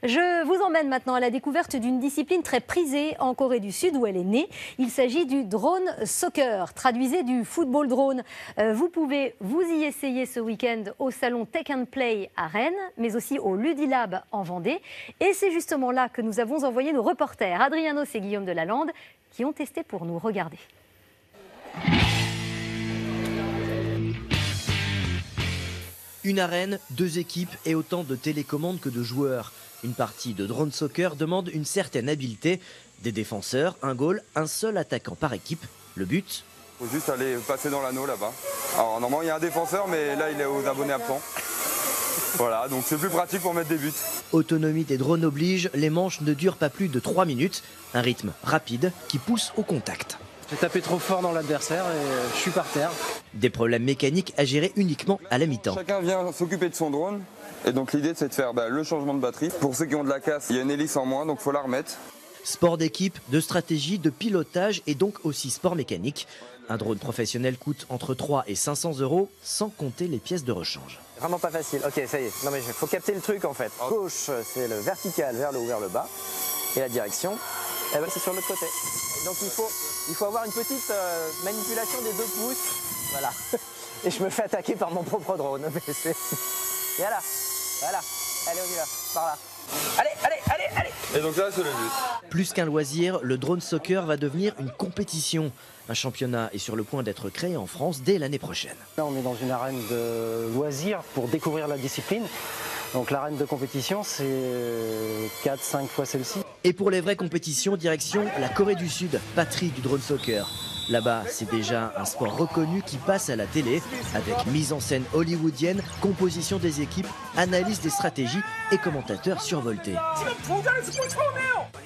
Je vous emmène maintenant à la découverte d'une discipline très prisée en Corée du Sud où elle est née. Il s'agit du drone soccer, traduisez du football drone. Vous pouvez vous y essayer ce week-end au salon Tech and Play à Rennes, mais aussi au Ludilab en Vendée. Et c'est justement là que nous avons envoyé nos reporters, Adrianos et Guillaume Delalande, qui ont testé pour nous. Regardez. Une arène, 2 équipes et autant de télécommandes que de joueurs. Une partie de drone soccer demande une certaine habileté. Des défenseurs, un goal, un seul attaquant par équipe. Le but ? Il faut juste aller passer dans l'anneau là-bas. Alors normalement il y a un défenseur mais là il est aux abonnés absents. Voilà, donc c'est plus pratique pour mettre des buts. Autonomie des drones oblige, les manches ne durent pas plus de 3 minutes. Un rythme rapide qui pousse au contact. J'ai tapé trop fort dans l'adversaire et je suis par terre. Des problèmes mécaniques à gérer uniquement à la mi-temps. Chacun vient s'occuper de son drone. Et donc l'idée c'est de faire le changement de batterie. Pour ceux qui ont de la casse, il y a une hélice en moins donc il faut la remettre. Sport d'équipe, de stratégie, de pilotage et donc aussi sport mécanique. Un drone professionnel coûte entre 3 et 500 €, sans compter les pièces de rechange. Vraiment pas facile. Ok, ça y est. Non mais il faut capter le truc en fait. Gauche, c'est le vertical vers le haut, vers le bas. Et la direction, eh ben, c'est sur l'autre côté. Donc il faut avoir une petite manipulation des 2 pouces. Voilà. Et je me fais attaquer par mon propre drone. Et voilà. Voilà. Allez, on y va. Par là. Allez, allez, allez, allez. Et donc là c'est le but. Plus qu'un loisir, le drone soccer va devenir une compétition. Un championnat est sur le point d'être créé en France dès l'année prochaine. Là, on est dans une arène de loisirs pour découvrir la discipline. Donc l'arène de compétition, c'est 4-5 fois celle-ci. Et pour les vraies compétitions, direction la Corée du Sud, patrie du drone soccer. Là-bas, c'est déjà un sport reconnu qui passe à la télé, avec mise en scène hollywoodienne, composition des équipes, analyse des stratégies et commentateurs survoltés.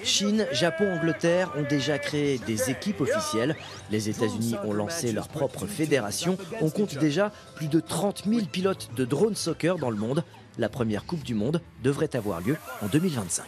Chine, Japon, Angleterre ont déjà créé des équipes officielles. Les États-Unis ont lancé leur propre fédération. On compte déjà plus de 30 000 pilotes de drone soccer dans le monde. La première Coupe du Monde devrait avoir lieu en 2025.